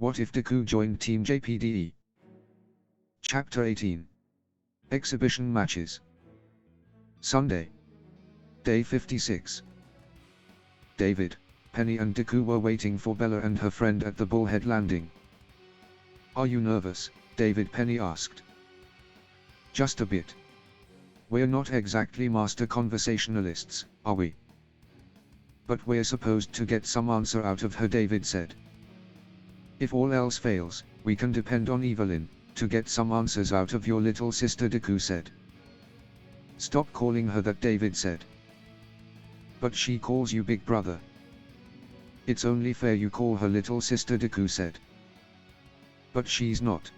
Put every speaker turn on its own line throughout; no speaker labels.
What if Deku joined Team JPDE? Chapter 18. Exhibition Matches. Sunday. Day 56. David, Penny and Deku were waiting for Bella and her friend at the Bullhead Landing. "Are you nervous?" David Penny asked. "Just a bit. We're not exactly master conversationalists, are we? But we're supposed to get some answer out of her," David said. "If all else fails, we can depend on Evelyn to get some answers out of your little sister," Deku said. "Stop calling her that," David said. "But she calls you big brother." "It's only fair you call her little sister," Deku said. "But she's not.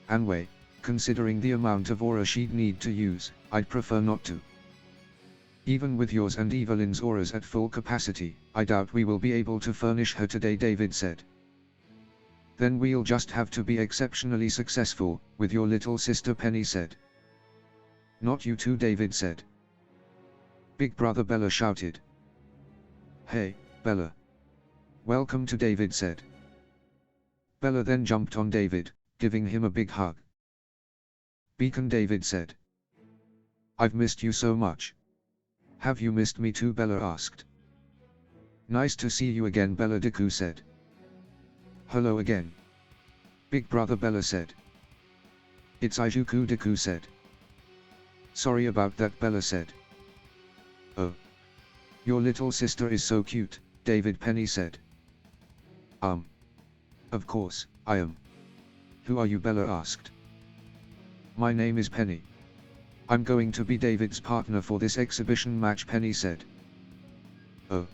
Anyway, considering the amount of aura she'd need to use, I'd prefer not to. Even with yours and Evelyn's auras at full capacity, I doubt we will be able to furnish her today," David said. "Then we'll just have to be exceptionally successful, with your little sister," Penny said. "Not you two," David said. "Big brother," Bella shouted. "Hey, Bella. Welcome to," David said. Bella then jumped on David, giving him a big hug. "Beacon," David said. "I've missed you so much." "Have you missed me too?" Bella asked. "Nice to see you again, Bella," Deku said. "Hello again. Big brother," Bella said. "It's Ijuku," Deku said. "Sorry about that," Bella said. "Oh. Your little sister is so cute," David Penny said. Of course, I am. Who are you?" Bella asked. "My name is Penny. I'm going to be David's partner for this exhibition match," Penny said. "Oh.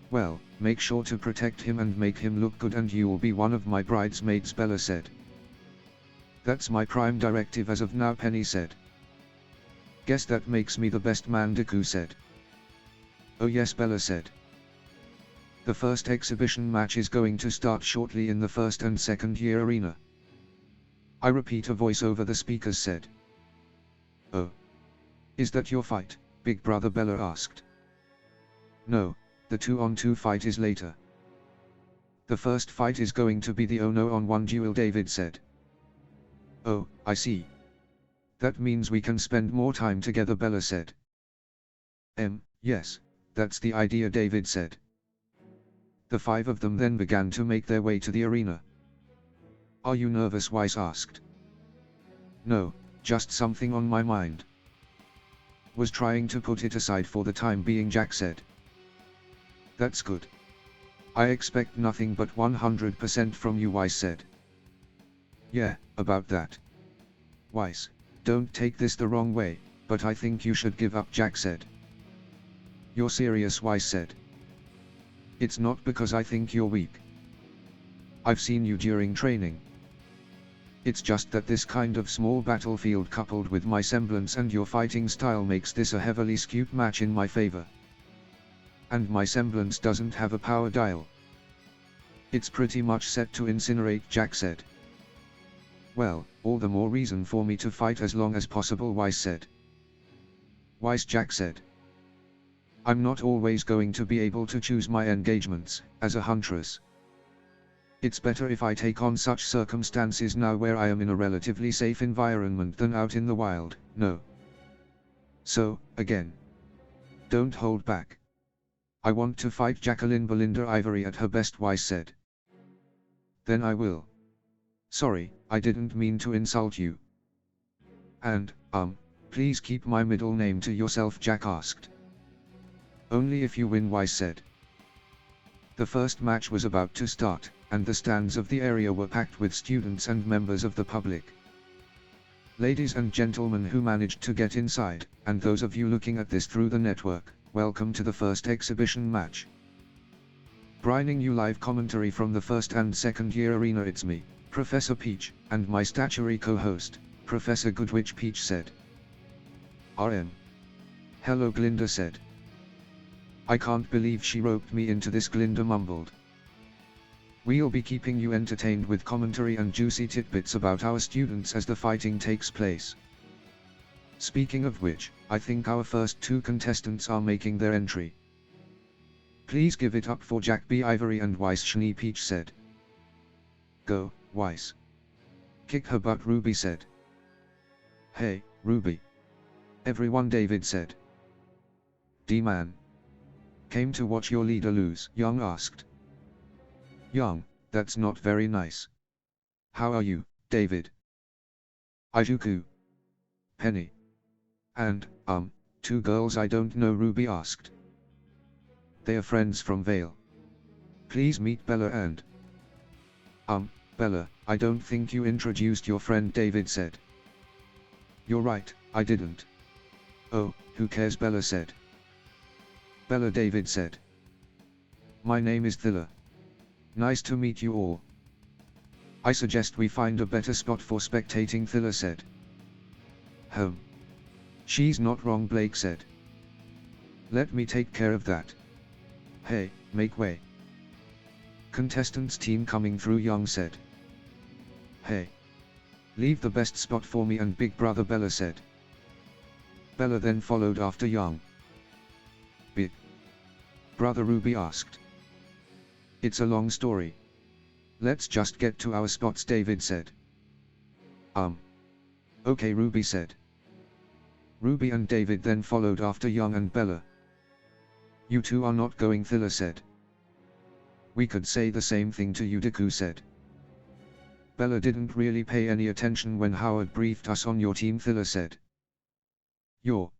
Well, make sure to protect him and make him look good and you'll be one of my bridesmaids," Bella said. "That's my prime directive as of now," Penny said. "Guess that makes me the best man," Deku said. "Oh yes," Bella said. "The first exhibition match is going to start shortly in the first and second year arena." "I repeat," a voice over the speakers said. "Oh. Is that your fight, big brother?" Bella asked. "No, the 2-on-2 fight is later. The first fight is going to be the Ono-on-1 duel," David said. "Oh, I see. That means we can spend more time together," Bella said. Yes, that's the idea," David said. The five of them then began to make their way to the arena. "Are you nervous?" Weiss asked. "No, just something on my mind. Was trying to put it aside for the time being," Jack said. "That's good. I expect nothing but 100% from you," Weiss said. "Yeah, about that. Weiss, don't take this the wrong way, but I think you should give up," Jack said. "You're serious?" Weiss said. "It's not because I think you're weak. I've seen you during training. It's just that this kind of small battlefield coupled with my semblance and your fighting style makes this a heavily skewed match in my favor. And my semblance doesn't have a power dial. It's pretty much set to incinerate," Jack said. "Well, all the more reason for me to fight as long as possible," Weiss said. "Weiss," Jack said. "I'm not always going to be able to choose my engagements, as a huntress. It's better if I take on such circumstances now where I am in a relatively safe environment than out in the wild, no. So, again. Don't hold back. I want to fight Jacqueline Belinda Ivory at her best," Weiss said. "Then I will. Sorry, I didn't mean to insult you." "And, please keep my middle name to yourself," Jack asked. "Only if you win," Weiss said. The first match was about to start, and the stands of the area were packed with students and members of the public. Ladies and gentlemen who managed to get inside, and those of you looking at this through the network, welcome to the first exhibition match. Bringing you live commentary from the first and second year arena, it's me, Professor Peach, and my statuary co-host, Professor Goodwitch, Peach said. "RM. Hello," Glinda said. "I can't believe she roped me into this," Glinda mumbled. "We'll be keeping you entertained with commentary and juicy tidbits about our students as the fighting takes place. Speaking of which, I think our first two contestants are making their entry. Please give it up for Jack B. Ivory and Weiss Schnee," Peach said. Go, Weiss. Kick her butt, Ruby said. Hey, Ruby. Everyone, David said. D-Man. Came to watch your leader lose, Young asked. Young, that's not very nice. How are you, David? Ijuku. Penny. And, two girls I don't know, Ruby asked. They are friends from Vale. Please meet Bella and... Bella, I don't think you introduced your friend, David said. You're right, I didn't. Oh, who cares, Bella said. Bella, David said. My name is Thilla. Nice to meet you all. I suggest we find a better spot for spectating, Thilla said. Home. She's not wrong, Blake said. Let me take care of that. Hey, make way. Contestants team coming through, Young said. Hey. Leave the best spot for me and Big Brother, Bella said. Bella then followed after Young. Big Brother, Ruby asked. It's a long story. Let's just get to our spots, David said. Okay, Ruby said. Ruby and David then followed after Young and Bella. You two are not going, Thilla said. We could say the same thing to you, Deku said. Bella didn't really pay any attention when Howard briefed us on your team, Thilla said. You're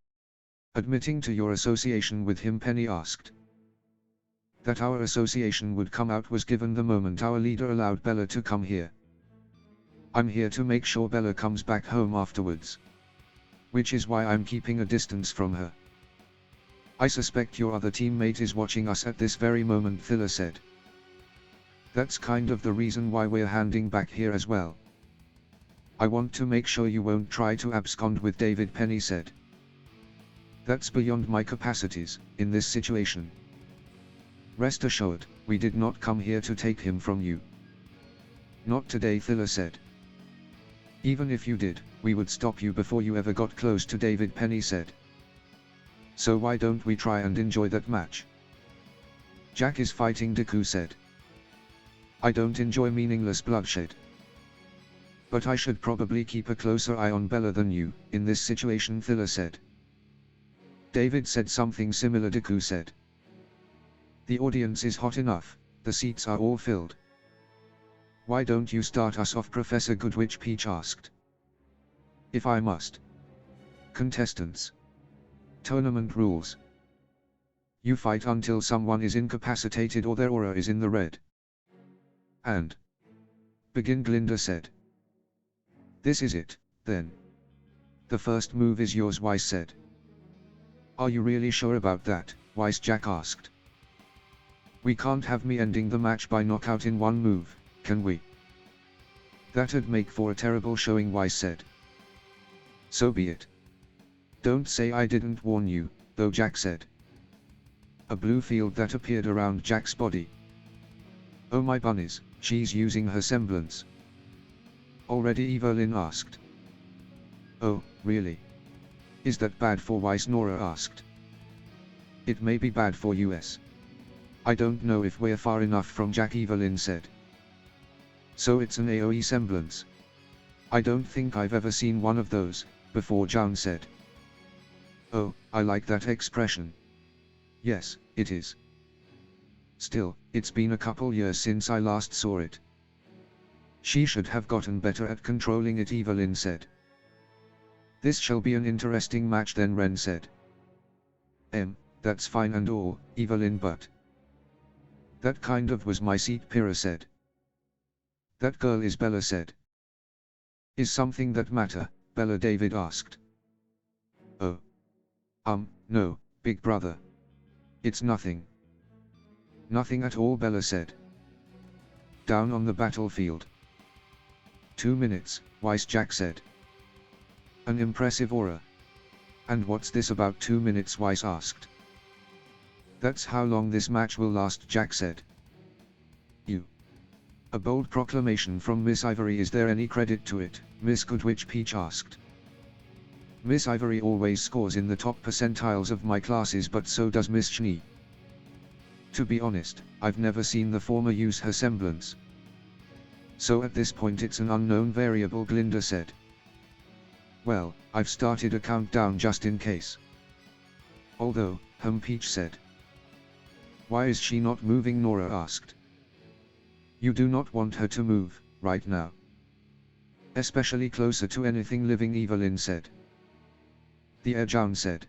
admitting to your association with him, Penny asked. That our association would come out was given the moment our leader allowed Bella to come here. I'm here to make sure Bella comes back home afterwards. Which is why I'm keeping a distance from her. I suspect your other teammate is watching us at this very moment, Thilla said. That's kind of the reason why we're handing back here as well. I want to make sure you won't try to abscond with David, Penny said. That's beyond my capacities, in this situation. Rest assured, we did not come here to take him from you. Not today, Thilla said. Even if you did, we would stop you before you ever got close to David, Penny said. So why don't we try and enjoy that match? Jack is fighting, Deku said. I don't enjoy meaningless bloodshed. But I should probably keep a closer eye on Bella than you, in this situation, Thilla said. David said something similar, Deku said. The audience is hot enough, the seats are all filled. Why don't you start us off, Professor Goodwitch Peach asked. If I must. Contestants. Tournament rules. You fight until someone is incapacitated or their aura is in the red. And begin, Glinda said. This is it, then. The first move is yours, Weiss said. Are you really sure about that, Weiss, Jack asked. We can't have me ending the match by knockout in one move, can we? That'd make for a terrible showing, Weiss said. So be it. Don't say I didn't warn you, though, Jack said. A blue field that appeared around Jack's body. Oh my bunnies, she's using her semblance. Already, Evelyn asked. Oh, really? Is that bad for Weiss, Nora asked. It may be bad for us. I don't know if we're far enough from Jack, Evelyn said. So it's an AoE semblance. I don't think I've ever seen one of those before, John said. Oh, I like that expression. Yes, it is. Still, it's been a couple years since I last saw it. She should have gotten better at controlling it, Evelyn said. This shall be an interesting match then, Ren said. That's fine and all, Evelyn, but... That kind of was my seat, Pyrrha said. That girl is Bella said. Is something that matter, Bella, David asked. Oh. No, big brother. It's nothing. Nothing at all, Bella said. Down on the battlefield. 2 minutes, Weiss, Jack said. An impressive aura. And what's this about 2 minutes, Weiss asked. That's how long this match will last, Jack said. You. A bold proclamation from Miss Ivory. Is there any credit to it, Miss Goodwitch Peach asked. Miss Ivory always scores in the top percentiles of my classes, but so does Miss Schnee. To be honest, I've never seen the former use her semblance. So at this point it's an unknown variable, Glinda said. Well, I've started a countdown just in case. Although, Peach said. Why is she not moving? Nora asked. You do not want her to move, right now. Especially closer to anything living, Evelyn said. The air, Jaun said.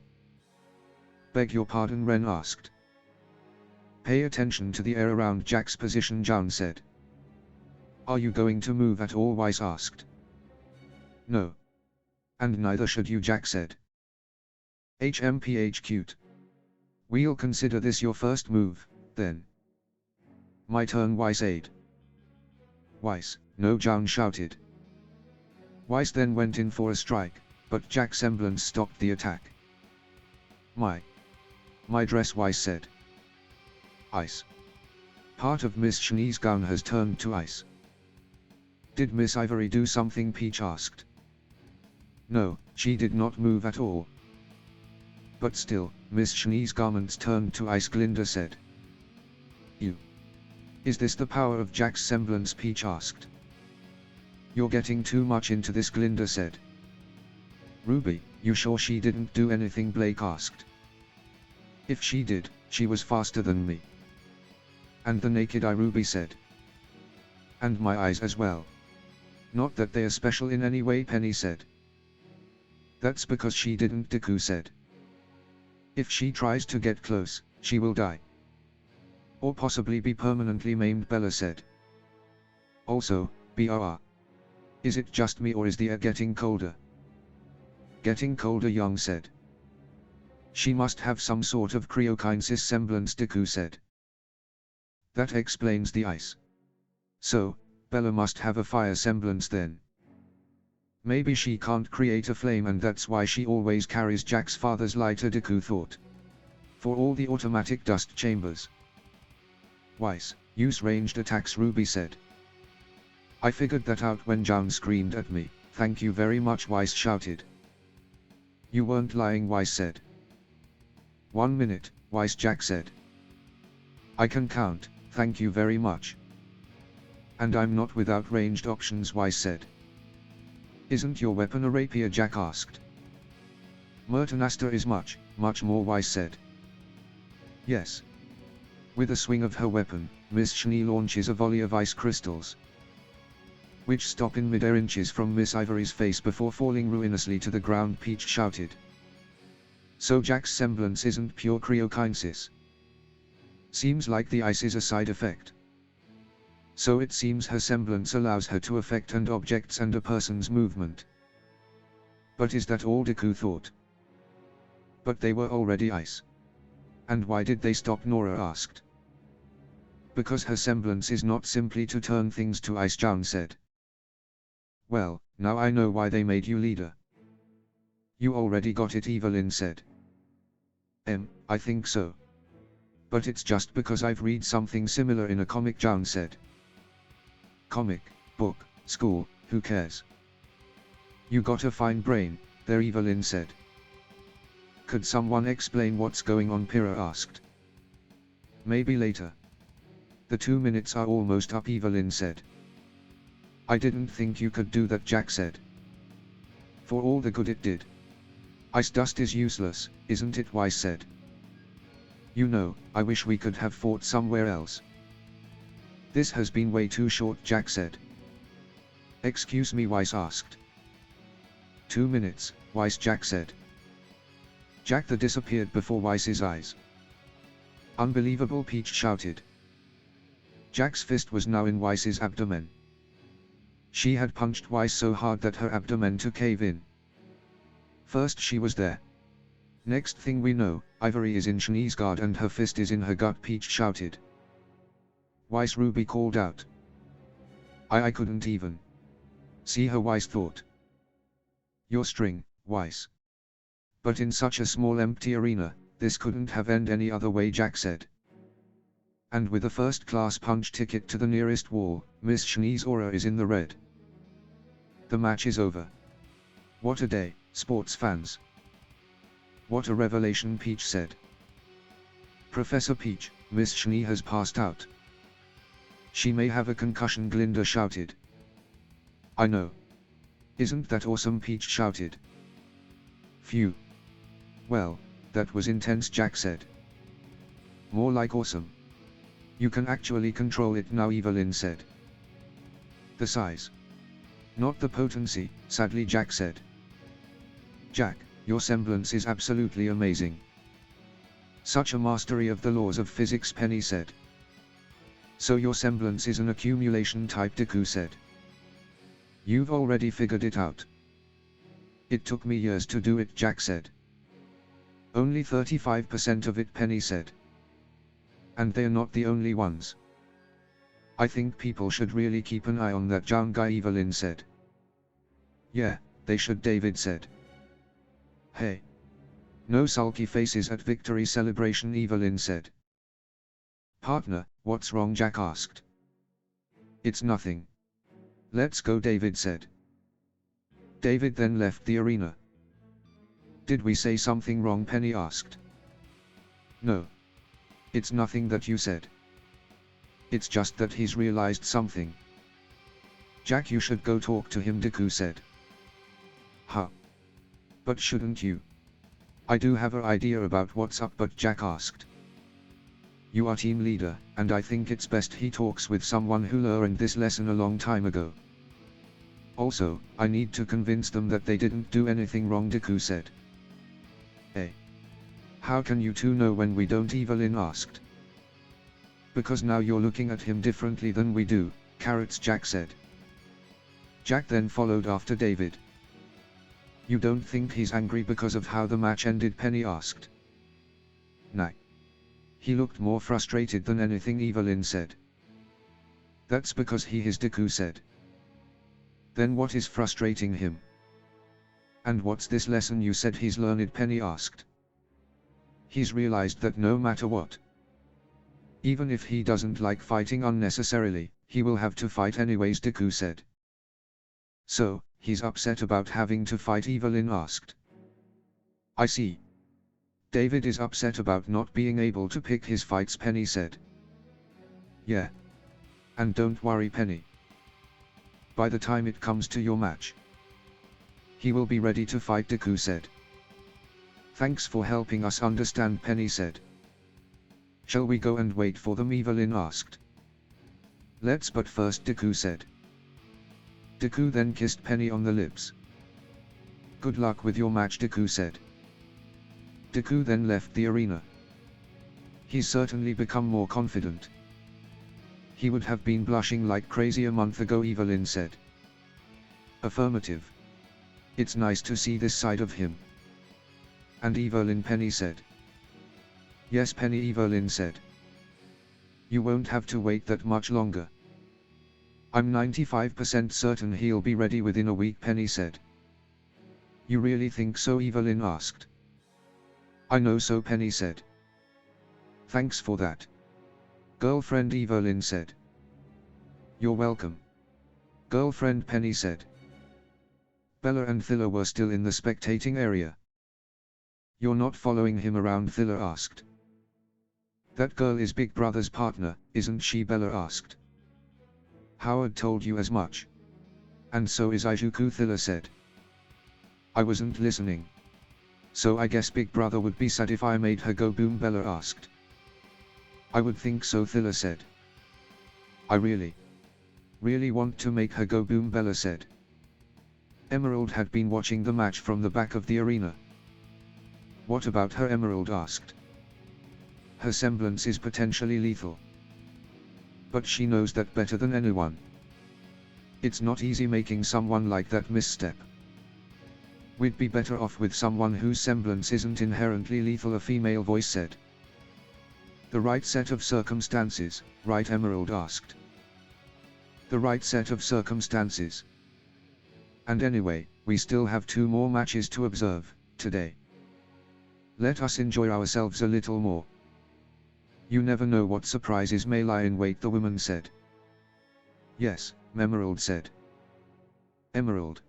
Beg your pardon, Ren asked. Pay attention to the air around Jack's position, Jaun said. Are you going to move at all? Weiss asked. No. And neither should you, Jack said. Cute. We'll consider this your first move, then. My turn, Weiss said. Weiss, no, Jaun shouted. Weiss then went in for a strike, but Jack's semblance stopped the attack. My dress, Weiss said. Ice. Part of Miss Shani's gown has turned to ice. Did Miss Ivory do something? Peach asked. No, she did not move at all. But still, Miss Shani's garments turned to ice, Glinda said. Is this the power of Jack's semblance? Peach asked. You're getting too much into this, Glinda said. Ruby, you sure she didn't do anything? Blake asked. If she did, she was faster than me. And the naked eye, Ruby said. And my eyes as well. Not that they are special in any way, Penny said. That's because she didn't, Deku said. If she tries to get close, she will die. Or possibly be permanently maimed, Bella said. Also, BRR. Is it just me or is the air getting colder? Getting colder, Young said. She must have some sort of cryokinesis semblance, Deku said. That explains the ice. So, Bella must have a fire semblance then. Maybe she can't create a flame and that's why she always carries Jack's father's lighter, Deku thought. For all the automatic dust chambers. Weiss, use ranged attacks, Ruby said. I figured that out when Jaun screamed at me. Thank you very much, Weiss shouted. You weren't lying, Weiss said. 1 minute, Weiss, Jack said. I can count, thank you very much. And I'm not without ranged options, Weiss said. Isn't your weapon a rapier? Jack asked. Mertonaster is much more, Weiss said. Yes. With a swing of her weapon, Miss Shani launches a volley of ice crystals, which stop in mid-air inches from Miss Ivory's face before falling ruinously to the ground, Peach shouted. So Jack's semblance isn't pure cryokinesis. Seems like the ice is a side effect. So it seems her semblance allows her to affect objects and a person's movement. But is that all? Deku thought. But they were already ice. And why did they stop? Nora asked. Because her semblance is not simply to turn things to ice, Jaun said. Well, now I know why they made you leader. You already got it, Evelyn said. I think so. But it's just because I've read something similar in a comic, Jaun said. Comic, book, school, who cares? You got a fine brain, there, Evelyn said. Could someone explain what's going on? Pyrrha asked. Maybe later. The 2 minutes are almost up, Evelyn said. I didn't think you could do that, Jack said. For all the good it did. Ice dust is useless, isn't it? Weiss said. You know, I wish we could have fought somewhere else. This has been way too short, Jack said. Excuse me, Weiss asked. 2 minutes, Weiss, Jack said. Jack the disappeared before Weiss's eyes. Unbelievable, Peach shouted. Jack's fist was now in Weiss's abdomen. She had punched Weiss so hard that her abdomen to cave in. First she was there. Next thing we know, Ivory is in Shani's guard and her fist is in her gut, Peach shouted. Weiss, Ruby called out. I couldn't even see her, Weiss thought. Your string, Weiss. But in such a small empty arena, this couldn't have ended any other way, Jack said. And with a first-class punch ticket to the nearest wall, Miss Shani's aura is in the red. The match is over. What a day, sports fans. What a revelation, Peach said. Professor Peach, Miss Shani has passed out. She may have a concussion, Glinda shouted. I know. Isn't that awesome, Peach shouted. Phew. Well, that was intense, Jack said. More like awesome. You can actually control it now, Evelyn said. The size. Not the potency, sadly, Jack said. Jack, your semblance is absolutely amazing. Such a mastery of the laws of physics, Penny said. So your semblance is an accumulation type, Deku said. You've already figured it out. It took me years to do it, Jack said. Only 35% of it, Penny said. And they're not the only ones. I think people should really keep an eye on that young guy, Evelyn said. Yeah, they should, David said. Hey. No sulky faces at victory celebration, Evelyn said. Partner, what's wrong, Jack asked. It's nothing. Let's go, David said. David then left the arena. Did we say something wrong, Penny asked. No. It's nothing that you said. It's just that he's realized something. Jack, you should go talk to him, Deku said. Huh? But shouldn't you? I do have an idea about what's up, but Jack asked. You are team leader, and I think it's best he talks with someone who learned this lesson a long time ago. Also, I need to convince them that they didn't do anything wrong, Deku said. Eh? How can you two know when we don't, Evelyn asked. Because now you're looking at him differently than we do, Carrots, Jack said. Jack then followed after David. You don't think he's angry because of how the match ended, Penny asked. Nah. He looked more frustrated than anything, Evelyn said. That's because he is, Deku said. Then what is frustrating him? And what's this lesson you said he's learned, Penny asked. He's realized that no matter what, even if he doesn't like fighting unnecessarily, he will have to fight anyways, Deku said. So, he's upset about having to fight, Evelyn asked. I see. David is upset about not being able to pick his fights, Penny said. Yeah. And don't worry, Penny. By the time it comes to your match, he will be ready to fight, Deku said. Thanks for helping us understand, Penny said. Shall we go and wait for them, Evelyn asked. Let's, but first, Deku said. Deku then kissed Penny on the lips. Good luck with your match, Deku said. Deku then left the arena. He's certainly become more confident. He would have been blushing like crazy a month ago, Evelyn said. Affirmative. It's nice to see this side of him. And Evelyn, Penny said. Yes, Penny, Evelyn said. You won't have to wait that much longer. I'm 95% certain he'll be ready within a week, Penny said. You really think so, Evelyn asked. I know so, Penny said. Thanks for that. Girlfriend, Evelyn said. You're welcome. Girlfriend, Penny said. Bella and Thilla were still in the spectating area. You're not following him around, Thilla asked. That girl is Big Brother's partner, isn't she, Bella asked. Howard told you as much. And so is Izuku, Thilla said. I wasn't listening. So I guess Big Brother would be sad if I made her go boom, Bella asked. I would think so, Thilla said. I really want to make her go boom, Bella said. Emerald had been watching the match from the back of the arena. What about her, Emerald asked. Her semblance is potentially lethal. But she knows that better than anyone. It's not easy making someone like that misstep. We'd be better off with someone whose semblance isn't inherently lethal, a female voice said. The right set of circumstances, right, Emerald asked. The right set of circumstances. And anyway, we still have 2 more matches to observe, today. Let us enjoy ourselves a little more. You never know what surprises may lie in wait, the woman said. Yes, Emerald said. Emerald.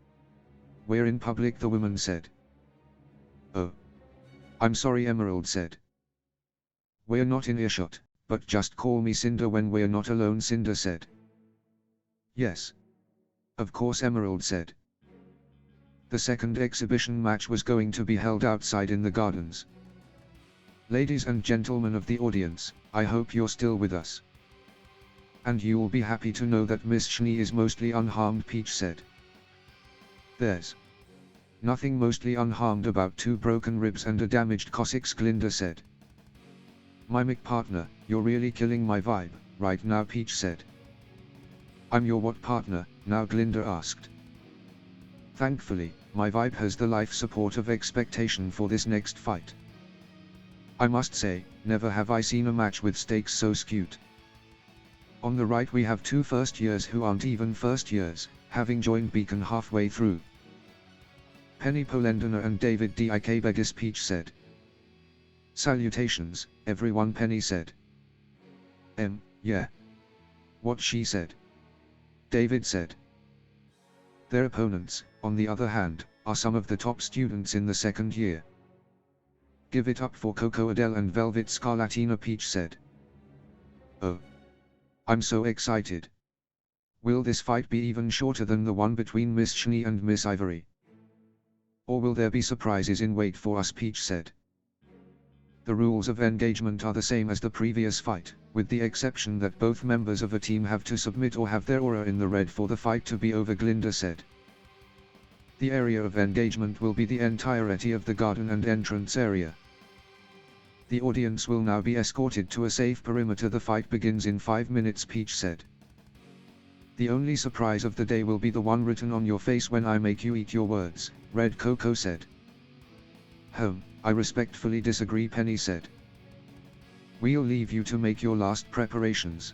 We're in public, the woman said. Oh. I'm sorry, Emerald said. We're not in earshot, but just call me Cinder when we're not alone, Cinder said. Yes. Of course, Emerald said. The second exhibition match was going to be held outside in the gardens. Ladies and gentlemen of the audience, I hope you're still with us. And you'll be happy to know that Miss Schnee is mostly unharmed, Peach said. There's nothing mostly unharmed about 2 broken ribs and a damaged coccyx, Glinda said. Mimic partner, you're really killing my vibe, right now, Peach said. I'm your what partner, now, Glinda asked. Thankfully, my vibe has the life support of expectation for this next fight. I must say, never have I seen a match with stakes so skewed. On the right we have 2 first years who aren't even first years, having joined Beacon halfway through. Penny Polendina and David Dik Begis, Peach said. Salutations, everyone, Penny said. Yeah. What she said. David said. Their opponents, on the other hand, are some of the top students in the second year. Give it up for Coco Adele and Velvet Scarlatina, Peach said. Oh. I'm so excited. Will this fight be even shorter than the one between Miss Schnee and Miss Ivory? Or will there be surprises in wait for us, Peach said. The rules of engagement are the same as the previous fight, with the exception that both members of a team have to submit or have their aura in the red for the fight to be over, Glinda said. The area of engagement will be the entirety of the garden and entrance area. The audience will now be escorted to a safe perimeter. The fight begins in 5 minutes, Peach said. The only surprise of the day will be the one written on your face when I make you eat your words, Red Coco said. I respectfully disagree, Penny said. We'll leave you to make your last preparations.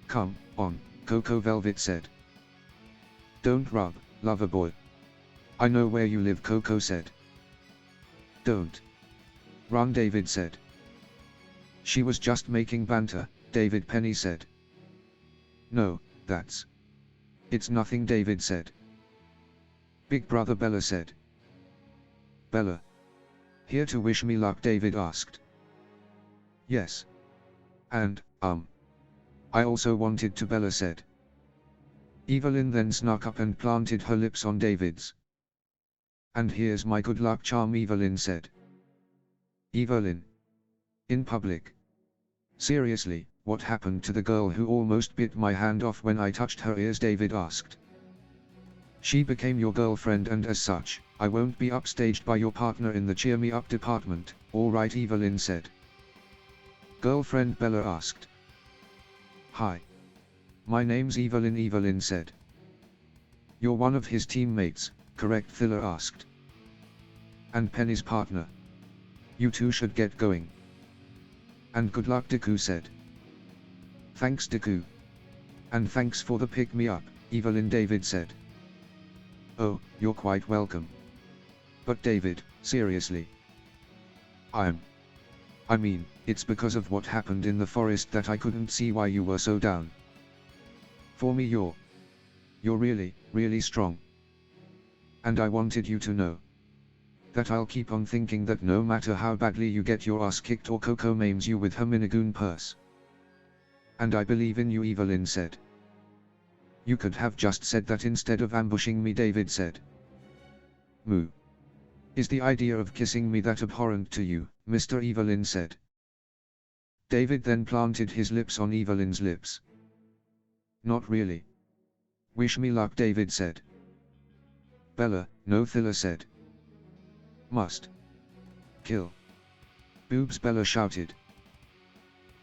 Come on, Coco, Velvet said. Don't rub, lover boy. I know where you live, Coco said. Don't run, David said. She was just making banter, David, Penny said. No, it's nothing, David said. Big brother, Bella said. Bella. Here to wish me luck, David asked. Yes. And, I also wanted to, Bella said. Evelyn then snuck up and planted her lips on David's. And here's my good luck charm, Evelyn said. Evelyn. In public. Seriously, what happened to the girl who almost bit my hand off when I touched her ears, David asked. She became your girlfriend and as such, I won't be upstaged by your partner in the cheer me up department, all right, Evelyn said. Girlfriend, Bella asked. Hi. My name's Evelyn, Evelyn said. You're one of his teammates, correct, Thiller asked. And Penny's partner. You two should get going. And good luck, Deku said. Thanks, Deku. And thanks for the pick-me-up, Evelyn, David said. Oh, you're quite welcome. But David, seriously. I mean, it's because of what happened in the forest that I couldn't see why you were so down. For me you're really, really strong. And I wanted you to know that I'll keep on thinking that no matter how badly you get your ass kicked or Coco maims you with her minigoon purse. And I believe in you, Evelyn said. You could have just said that instead of ambushing me, David said. Moo. Is the idea of kissing me that abhorrent to you, Mr. Evelyn said. David then planted his lips on Evelyn's lips. Not really. Wish me luck, David said. Bella, no, Thiller said. Must kill. Boobs, Bella shouted.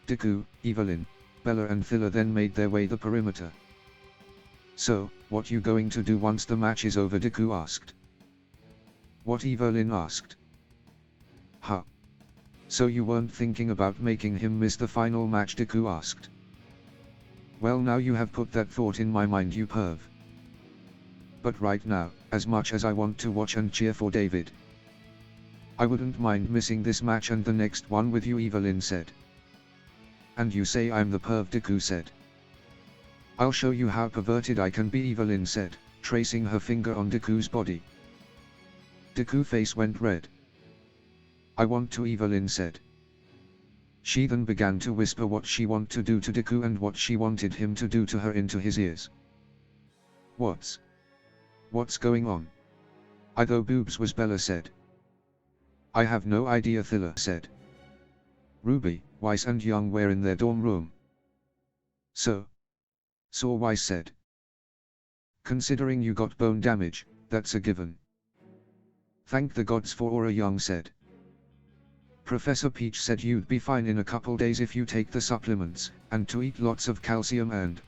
Deku, Evelyn, Bella and Thiller then made their way the perimeter. So, what you going to do once the match is over, Deku asked. What, Evelyn asked. Huh. So you weren't thinking about making him miss the final match, Deku asked. Well, now you have put that thought in my mind, you perv. But right now, as much as I want to watch and cheer for David, I wouldn't mind missing this match and the next one with you, Evelyn said. And you say I'm the perv, Deku said. I'll show you how perverted I can be, Evelyn said, tracing her finger on Deku's body. Deku's face went red. I want to, Evelyn said. She then began to whisper what she wanted to do to Deku and what she wanted him to do to her into his ears. What's going on? I though boobs was Bella said. I have no idea Thilla said. Ruby, Weiss and Young were in their dorm room. So Weiss said. Considering you got bone damage, that's a given. Thank the gods for Aura Young said. Professor Peach said you'd be fine in a couple days if you take the supplements, and to eat lots of calcium and,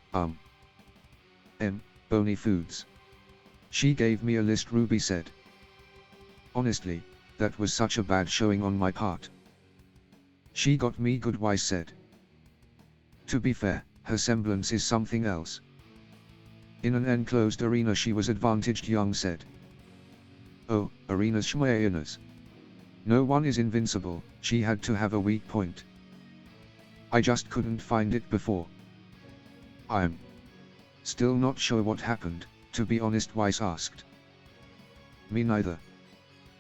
bony foods. She gave me a list Ruby said. Honestly, that was such a bad showing on my part. She got me good Weiss said. To be fair, her semblance is something else. In an enclosed arena she was advantaged Young said. Oh, arenas shmayanas. No one is invincible, she had to have a weak point. I just couldn't find it before. I'm still not sure what happened, to be honest Weiss asked. Me neither.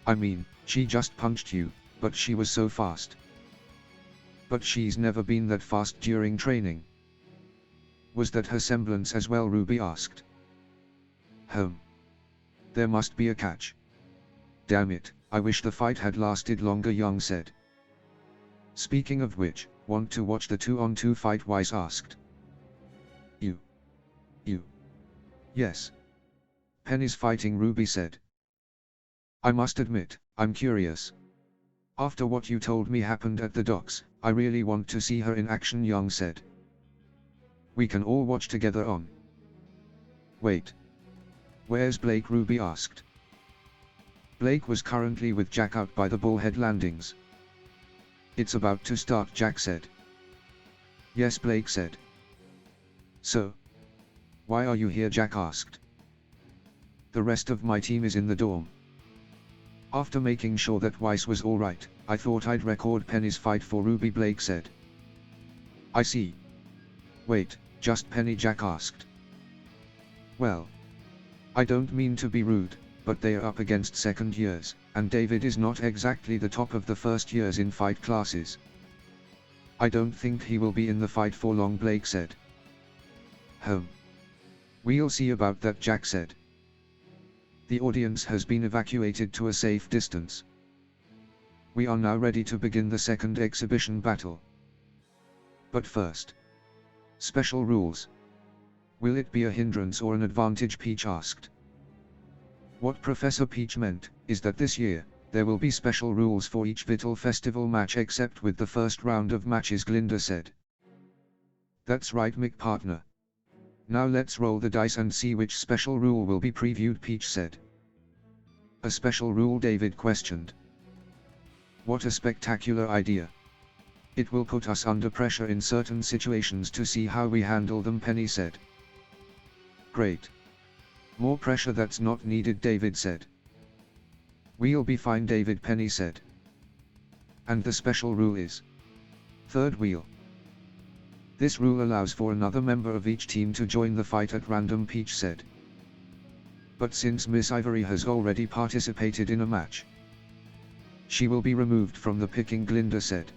I mean, she just punched you, but she was so fast. But she's never been that fast during training. Was that her semblance as well Ruby asked. There must be a catch. Damn it, I wish the fight had lasted longer Young said. Speaking of which, want to watch the 2-on-2 fight Weiss asked. You. Yes. Penny's fighting Ruby said. I must admit, I'm curious. After what you told me happened at the docks, I really want to see her in action Young said. We can all watch together on. Wait. Where's Blake Ruby asked. Blake was currently with Jack out by the Bullhead landings. It's about to start Jack said. Yes Blake said. So? Why are you here Jack asked. The rest of my team is in the dorm. After making sure that Weiss was alright, I thought I'd record Penny's fight for Ruby Blake said. I see. Wait, just Penny Jack asked. Well. I don't mean to be rude, but they are up against second years, and David is not exactly the top of the first years in fight classes. I don't think he will be in the fight for long Blake said. We'll see about that Jack said. The audience has been evacuated to a safe distance. We are now ready to begin the second exhibition battle. But first. Special rules. Will it be a hindrance or an advantage Peach asked. What Professor Peach meant, is that this year, there will be special rules for each Vital Festival match except with the first round of matches Glinda said. That's right Mick partner. Now let's roll the dice and see which special rule will be previewed Peach said. A special rule David questioned. What a spectacular idea. It will put us under pressure in certain situations to see how we handle them Penny said. Great. More pressure that's not needed David said. We'll be fine David Penny said. And the special rule is. Third wheel. This rule allows for another member of each team to join the fight at random Peach said. But since Miss Ivory has already participated in a match, she will be removed from the picking Glinda said.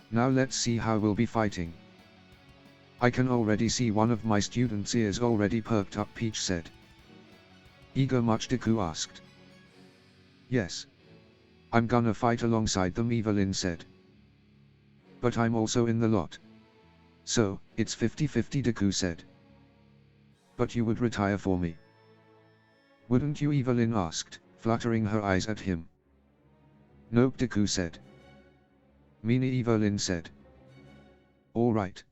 Now let's see how we'll be fighting. I can already see one of my students' ears already perked up Peach said. Eager much Deku asked. Yes. I'm gonna fight alongside them Evelyn said. But I'm also in the lot. So, it's 50-50 Deku said. But you would retire for me. Wouldn't you Evelyn asked, fluttering her eyes at him. Nope Deku said. Meanie Evelyn said. Alright.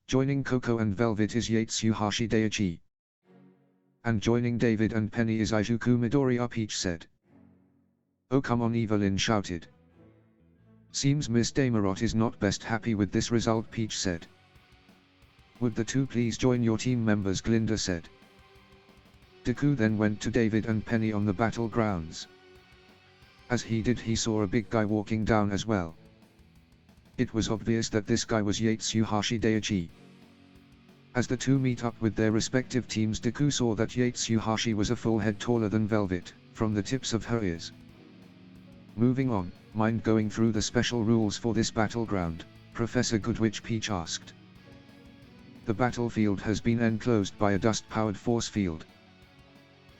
Joining Coco and Velvet is Yatsuhashi Daiichi. And joining David and Penny is Izuku Midoriya Peach said. Oh come on Evelyn shouted. Seems Miss Damarot is not best happy with this result Peach said. Would the two please join your team members Glinda said. Deku then went to David and Penny on the battlegrounds. As he did he saw a big guy walking down as well. It was obvious that this guy was Yatsuhashi Daiichi. As the two meet up with their respective teams Deku saw that Yatsuhashi was a full head taller than Velvet, from the tips of her ears. Moving on, Mind going through the special rules for this battleground, Professor Goodwitch? Peach asked. The battlefield has been enclosed by a dust-powered force field.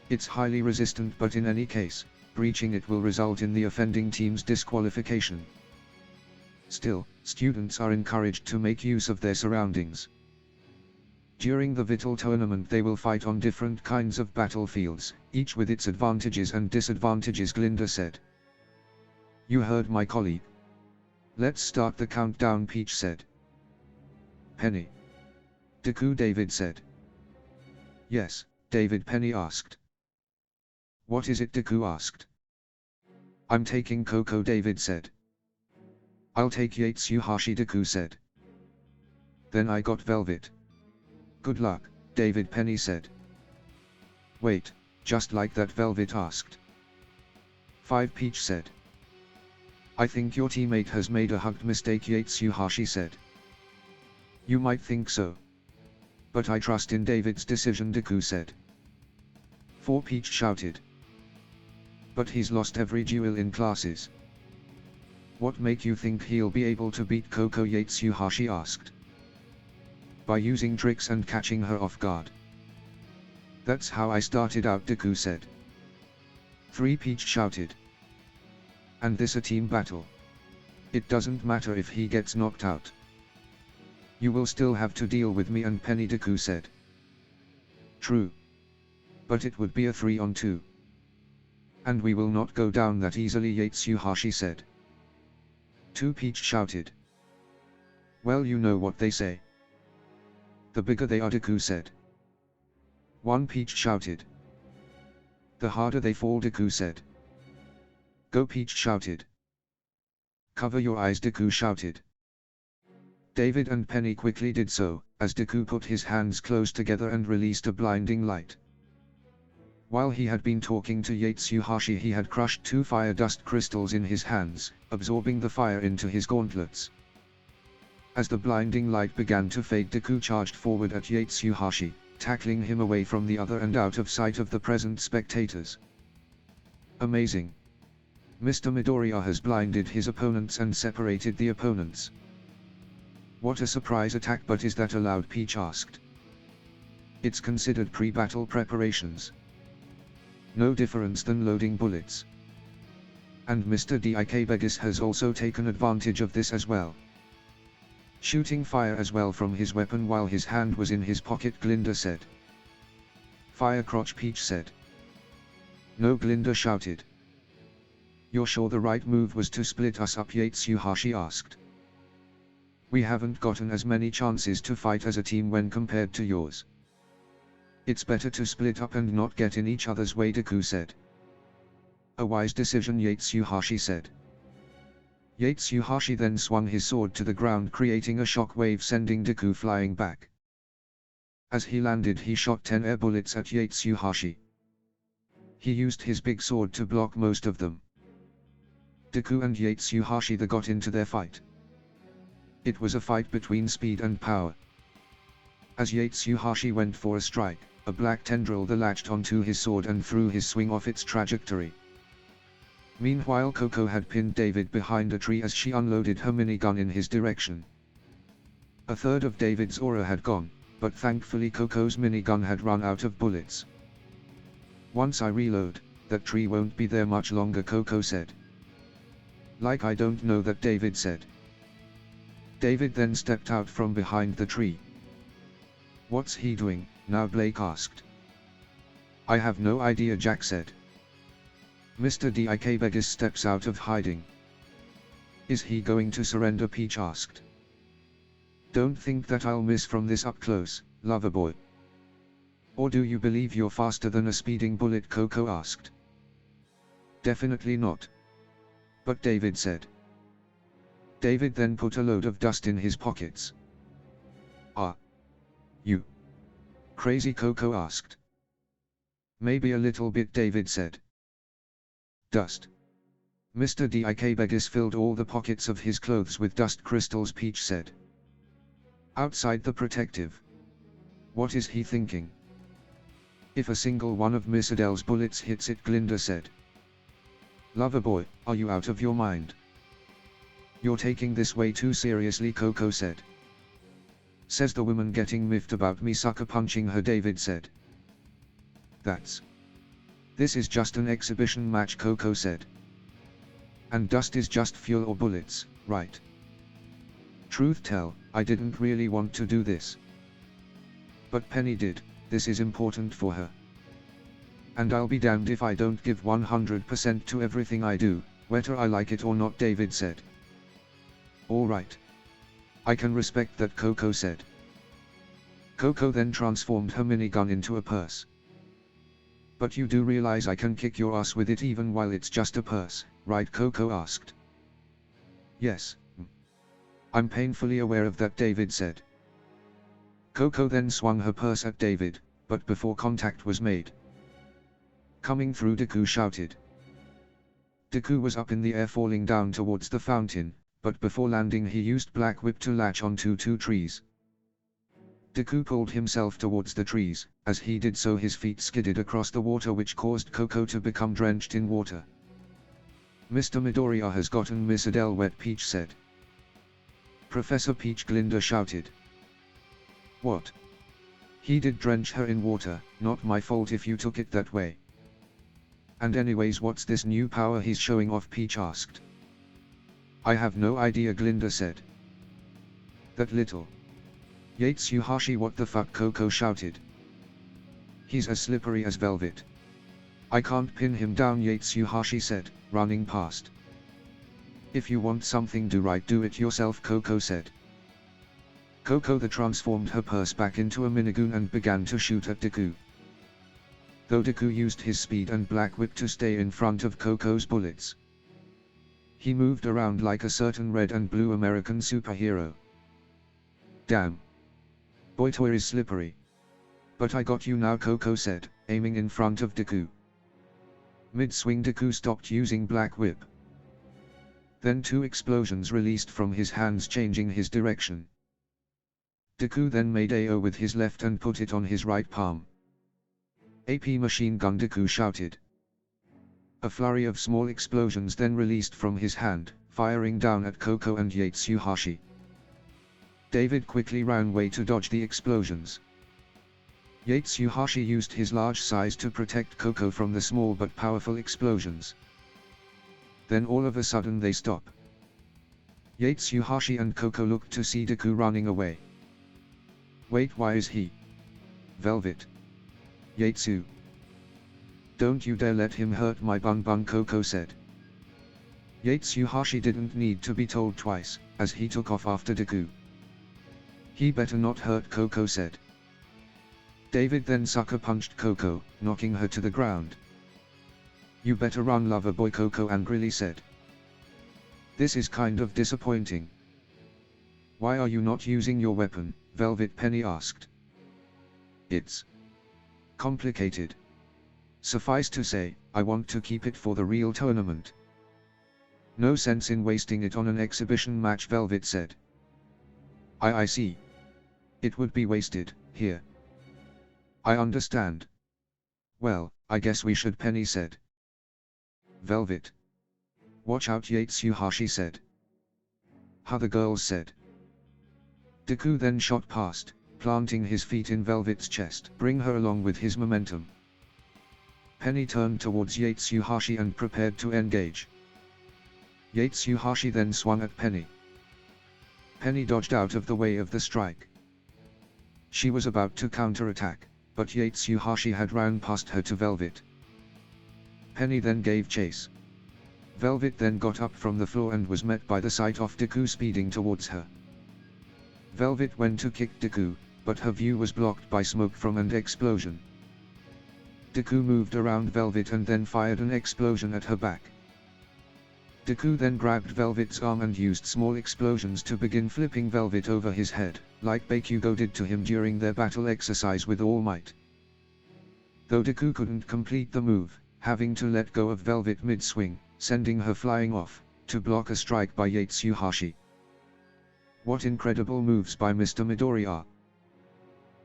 It's highly resistant, but in any case, breaching it will result in the offending team's disqualification. Still, students are encouraged to make use of their surroundings. During the Vittle tournament they will fight on different kinds of battlefields, each with its advantages and disadvantages, Glinda said. You heard my colleague. Let's start the countdown, Peach said. Penny. Deku, David said. Yes, David, Penny asked. What is it? Deku asked. I'm taking Coco, David said. I'll take Yatsuhashi, Deku said. Then I got Velvet. Good luck, David, Penny said. Wait, just like that? Velvet asked. 5, Peach said. I think your teammate has made a hugged mistake, Yatsuhashi said. You might think so. But I trust in David's decision, Deku said. 4, Peach shouted. But he's lost every duel in classes. What make you think he'll be able to beat Coco? Yatsuhashi asked. By using tricks and catching her off guard. That's how I started out, Deku said. 3, Peach shouted. And this a team battle. It doesn't matter if he gets knocked out. You will still have to deal with me and Penny, Deku said. True. But it would be a 3-on-2. And we will not go down that easily, Yatsuhashi said. 2, Peach shouted. Well, you know what they say. The bigger they are, Deku said. 1, Peach shouted. The harder they fall, Deku said. Go, Peach shouted. Cover your eyes, Deku shouted. David and Penny quickly did so, as Deku put his hands close together and released a blinding light. While he had been talking to Yatsuhashi, he had crushed 2 fire dust crystals in his hands, absorbing the fire into his gauntlets. As the blinding light began to fade, Deku charged forward at Yatsuhashi, tackling him away from the other and out of sight of the present spectators. Amazing. Mr. Midoriya has blinded his opponents and separated the opponents. What a surprise attack! But is that allowed? Peach asked. It's considered pre-battle preparations. No difference than loading bullets. And Mr. Deku has also taken advantage of this as well. Shooting fire as well from his weapon while his hand was in his pocket, Glinda said. Fire crotch, Peach said. No, Glinda shouted. You're sure the right move was to split us up? Yatsuhashi asked. We haven't gotten as many chances to fight as a team when compared to yours. It's better to split up and not get in each other's way, Deku said. A wise decision, Yatsuhashi said. Yatsuhashi then swung his sword to the ground, creating a shock wave, sending Deku flying back. As he landed, he shot 10 air bullets at Yatsuhashi. He used his big sword to block most of them. Deku and Yatsuhashi got into their fight. It was a fight between speed and power. As Yatsuhashi went for a strike, a black tendril latched onto his sword and threw his swing off its trajectory. Meanwhile, Coco had pinned David behind a tree as she unloaded her minigun in his direction. A third of David's aura had gone, but thankfully Coco's minigun had run out of bullets. Once I reload, that tree won't be there much longer, Coco said. Like I don't know that, David said. David then stepped out from behind the tree. What's he doing now? Blake asked. I have no idea, Jack said. Mr. Deku steps out of hiding. Is he going to surrender? Peach asked. Don't think that I'll miss from this up close, Loverboy. Or do you believe you're faster than a speeding bullet? Coco asked. Definitely not. But David said. David then put a load of dust in his pockets. Are you crazy? Coco asked. Maybe a little bit, David said. Dust. Mr. Deku filled all the pockets of his clothes with dust crystals, Peach said. Outside the protective. What is he thinking? If a single one of Miss Adele's bullets hits it, Glinda said. Loverboy, are you out of your mind? You're taking this way too seriously, Coco said. Says the woman getting miffed about me sucker punching her, David said. This is just an exhibition match, Coco said. And dust is just fuel or bullets, right? Truth tell, I didn't really want to do this. But Penny did, this is important for her. And I'll be damned if I don't give 100% to everything I do, whether I like it or not, David said. Alright. I can respect that, Coco said. Coco then transformed her minigun into a purse. But you do realize I can kick your ass with it even while it's just a purse, right? Coco asked. Yes. I'm painfully aware of that, David said. Coco then swung her purse at David, but before contact was made. Coming through, Deku shouted. Deku was up in the air falling down towards the fountain, but before landing he used Black Whip to latch onto two trees. Deku pulled himself towards the trees. As he did so his feet skidded across the water, which caused Coco to become drenched in water. Mr. Midoriya has gotten Miss Adele wet, Peach said. Professor Peach, Glinda shouted. What? He did drench her in water, not my fault if you took it that way. And anyways, what's this new power he's showing off? Peach asked. I have no idea, Glinda said. That little Yatsuhashi, what the fuck? Coco shouted. He's as slippery as velvet. I can't pin him down, Yatsuhashi said, running past. If you want something do right, do it yourself, Coco said. Coco the transformed her purse back into a minigun and began to shoot at Deku. Though Deku used his speed and Black Whip to stay in front of Coco's bullets. He moved around like a certain red and blue American superhero. Damn. Boy toy is slippery. But I got you now, Coco said, aiming in front of Deku. Mid-swing Deku stopped using Black Whip. Then two explosions released from his hands, changing his direction. Deku then made AO with his left and put it on his right palm. AP machine gun, Deku shouted. A flurry of small explosions then released from his hand, firing down at Coco and Yatsuhashi. David quickly ran away to dodge the explosions. Yatsuhashi used his large size to protect Coco from the small but powerful explosions. Then all of a sudden they stop. Yatsuhashi and Coco looked to see Deku running away. Wait, why is he? Velvet. Yatsu. Don't you dare let him hurt my bun, Coco said. Yatsuhashi didn't need to be told twice, as he took off after Deku. He better not hurt, Coco said. David then sucker punched Coco, knocking her to the ground. You better run, lover boy, Coco angrily said. This is kind of disappointing. Why are you not using your weapon? Velvet Penny asked. It's complicated. Suffice to say, I want to keep it for the real tournament. No sense in wasting it on an exhibition match, Velvet said. I see. It would be wasted, here. I understand. Well, I guess we should, Penny said. Velvet. Watch out, Yatsuhashi said. How the girls said. Deku then shot past, planting his feet in Velvet's chest. Bring her along with his momentum. Penny turned towards Yatsuhashi and prepared to engage. Yatsuhashi then swung at Penny. Penny dodged out of the way of the strike. She was about to counterattack, but Yatsuhashi had ran past her to Velvet. Penny then gave chase. Velvet then got up from the floor and was met by the sight of Deku speeding towards her. Velvet went to kick Deku, but her view was blocked by smoke from an explosion. Deku moved around Velvet and then fired an explosion at her back. Deku then grabbed Velvet's arm and used small explosions to begin flipping Velvet over his head, like Bakugo did to him during their battle exercise with All Might. Though Deku couldn't complete the move, having to let go of Velvet mid-swing, sending her flying off, to block a strike by Yatsuhashi. What incredible moves by Mr. Midoriya.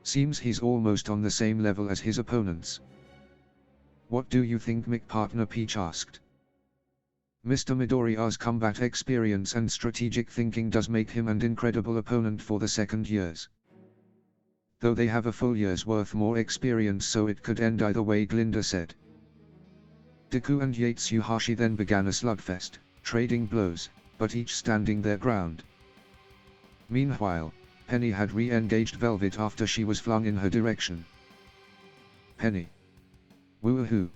Seems he's almost on the same level as his opponents. What do you think, Mick? Partner Peach asked. Mr. Midoriya's combat experience and strategic thinking does make him an incredible opponent for the second years. Though they have a full year's worth more experience, so it could end either way, Glinda said. Deku and Yatsuhashi then began a slugfest, trading blows, but each standing their ground. Meanwhile, Penny had re-engaged Velvet after she was flung in her direction. Penny. Woohoo.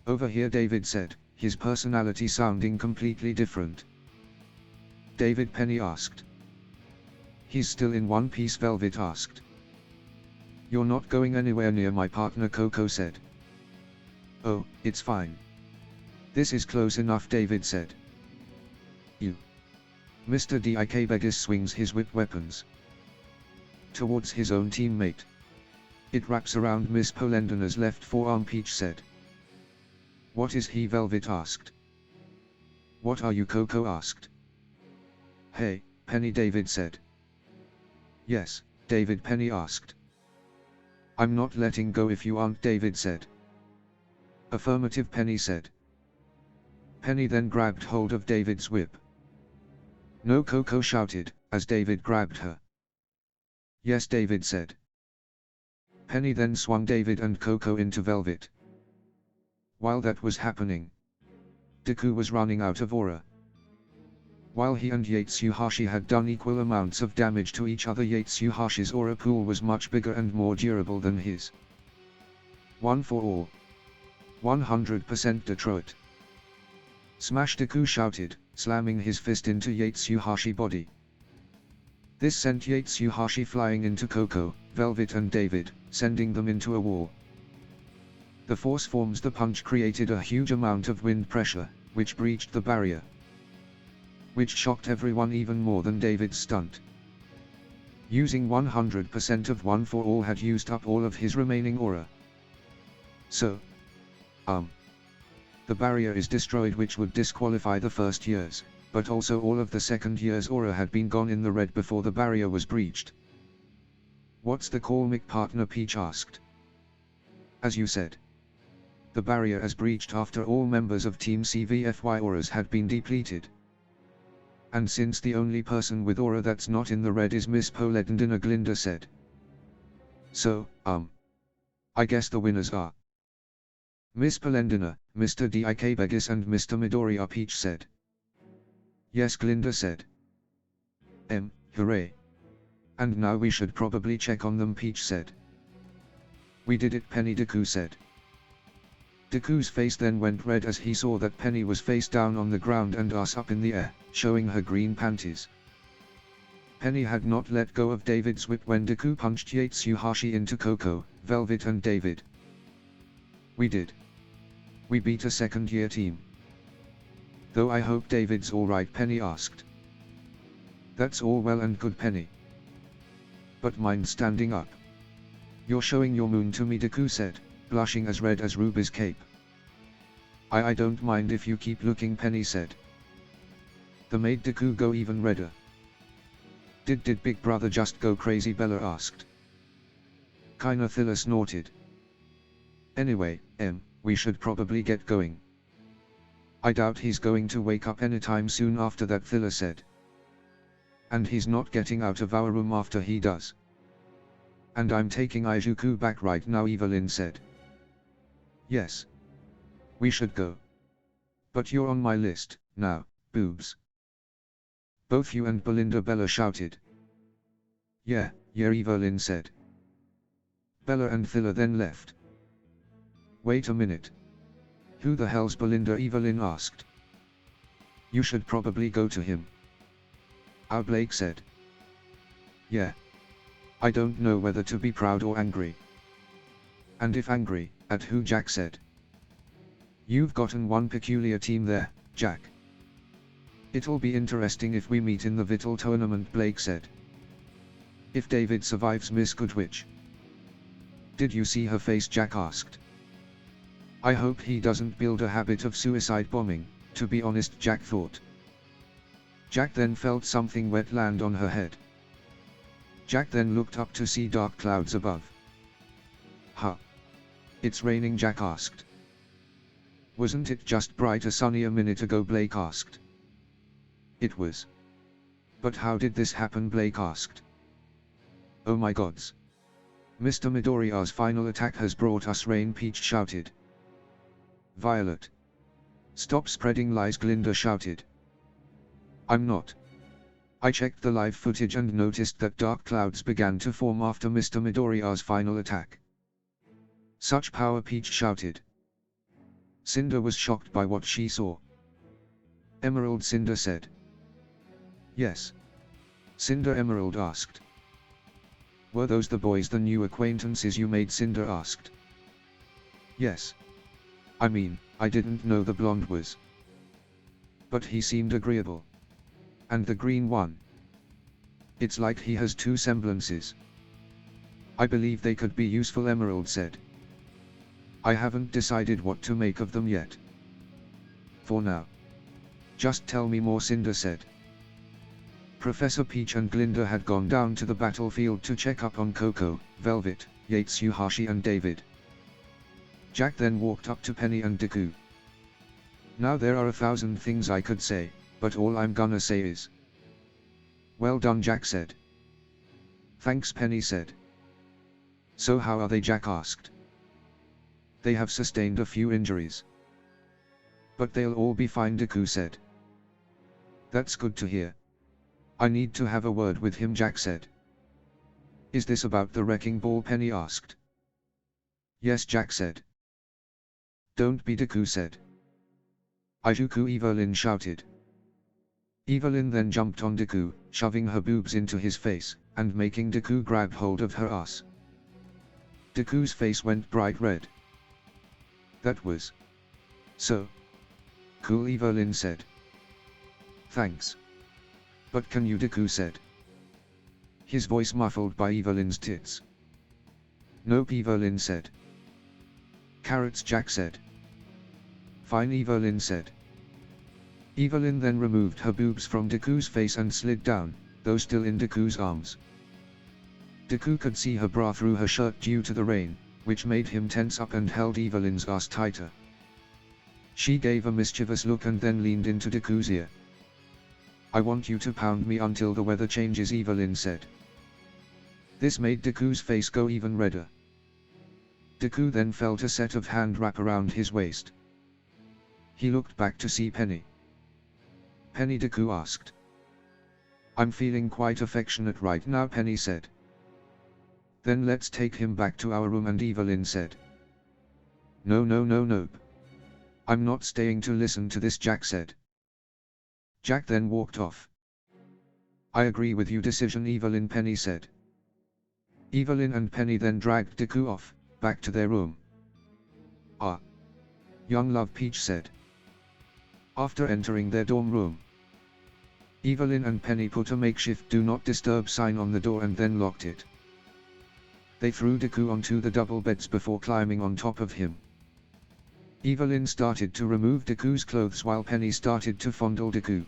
Over here, David said, his personality sounding completely different. David, Penny asked. He's still in one piece, Velvet asked. You're not going anywhere near my partner, Coco said. Oh, it's fine. This is close enough, David said. You. Mr. Deku swings his whip weapons towards his own teammate. It wraps around Miss Polendina's left forearm, Peach said. What is he, Velvet asked. What are you, Coco asked. Hey, Penny, David said. Yes, David, Penny asked. I'm not letting go if you aren't, David said. Affirmative, Penny said. Penny then grabbed hold of David's whip. No, Coco shouted, as David grabbed her. Yes, David said. Penny then swung David and Coco into Velvet. While that was happening, Deku was running out of aura. While he and Yatsuhashi had done equal amounts of damage to each other, Yatsuhashi's aura pool was much bigger and more durable than his. One for all. 100% Detroit. Smash, Deku shouted, slamming his fist into Yatsuhashi's body. This sent Yatsuhashi flying into Coco, Velvet and David, sending them into a wall. The force forms the punch created a huge amount of wind pressure, which breached the barrier, which shocked everyone even more than David's stunt. Using 100% of One for All had used up all of his remaining aura. So, the barrier is destroyed, which would disqualify the first year's, but also all of the second year's aura had been gone in the red before the barrier was breached. What's the call, Mick partner, Peach asked. As you said. The barrier is breached after all members of Team CVFY auras had been depleted. And since the only person with aura that's not in the red is Miss Polendina, Glinda said. So, I guess the winners are Miss Polendina, Mr. Deku and Mr. Midoriya, Peach said. Yes, Glinda said. Hooray. And now we should probably check on them, Peach said. We did it, Penny, Deku said. Deku's face then went red as he saw that Penny was face down on the ground and ass up in the air, showing her green panties. Penny had not let go of David's whip when Deku punched Yatsuhashi into Coco, Velvet and David. We did. We beat a second-year team. Though I hope David's alright, Penny asked. That's all well and good, Penny. But mind standing up? You're showing your moon to me, Deku said, blushing as red as Ruby's cape. I don't mind if you keep looking, Penny said. The made Deku go even redder. Did Big Brother just go crazy, Bella asked. Kinda, Thilla snorted. Anyway, we should probably get going. I doubt he's going to wake up anytime soon after that, Thilla said. And he's not getting out of our room after he does. And I'm taking Izuku back right now, Evelyn said. Yes. We should go. But you're on my list, now, boobs. Both you and Belinda, Bella shouted. Yeah, Evelyn said. Bella and Thilla then left. Wait a minute. Who the hell's Belinda, Evelyn asked. You should probably go to him. Our Blake said. Yeah. I don't know whether to be proud or angry. And if angry, at who, Jack said. You've gotten one peculiar team there, Jack. It'll be interesting if we meet in the Vittle tournament, Blake said. If David survives Miss Goodwitch. Did you see her face, Jack asked. I hope he doesn't build a habit of suicide bombing, to be honest, Jack thought. Jack then felt something wet land on her head. Jack then looked up to see dark clouds above. Huh. It's raining, Jack asked. Wasn't it just bright and sunny a minute ago? Blake asked. It was. But how did this happen? Blake asked. Oh my gods. Mr. Midoriya's final attack has brought us rain, Peach shouted. Violet. Stop spreading lies, Glinda shouted. I'm not. I checked the live footage and noticed that dark clouds began to form after Mr. Midoriya's final attack. Such power, Peach shouted. Cinder was shocked by what she saw. Emerald, Cinder said. Yes. Cinder, Emerald asked. Were those the boys, the new acquaintances you made? Cinder asked. Yes. I mean, I didn't know the blonde was. But he seemed agreeable. And the green one. It's like he has two semblances. I believe they could be useful, Emerald said. I haven't decided what to make of them yet. For now. Just tell me more, Cinder said. Professor Peach and Glinda had gone down to the battlefield to check up on Coco, Velvet, Yatsuhashi and David. Jack then walked up to Penny and Deku. Now there are 1,000 things I could say, but all I'm gonna say is. Well done, Jack said. Thanks, Penny said. So how are they? Jack asked. They have sustained a few injuries. But they'll all be fine, Deku said. That's good to hear. I need to have a word with him, Jack said. Is this about the wrecking ball? Penny asked. Yes, Jack said. Don't be, Deku said. Ijuku, Evelyn shouted. Evelyn then jumped on Deku, shoving her boobs into his face, and making Deku grab hold of her ass. Deku's face went bright red. That was so cool, Evelyn said. Thanks. But can you? Deku said. His voice muffled by Evelyn's tits. Nope, Evelyn said. Carrots, Jack said. Fine, Evelyn said. Evelyn then removed her boobs from Deku's face and slid down, though still in Deku's arms. Deku could see her bra through her shirt due to the rain, which made him tense up and held Evelyn's ass tighter. She gave a mischievous look and then leaned into Deku's ear. I want you to pound me until the weather changes, Evelyn said. This made Deku's face go even redder. Deku then felt a set of hand wrap around his waist. He looked back to see Penny. Penny, Deku asked. I'm feeling quite affectionate right now, Penny said. Then let's take him back to our room, and Evelyn said. Nope. I'm not staying to listen to this, Jack said. Jack then walked off. I agree with your decision, Evelyn, Penny said. Evelyn and Penny then dragged Deku off, back to their room. Ah. Young love, Peach said. After entering their dorm room. Evelyn and Penny put a makeshift do not disturb sign on the door and then locked it. They threw Deku onto the double beds before climbing on top of him. Evelyn started to remove Deku's clothes while Penny started to fondle Deku.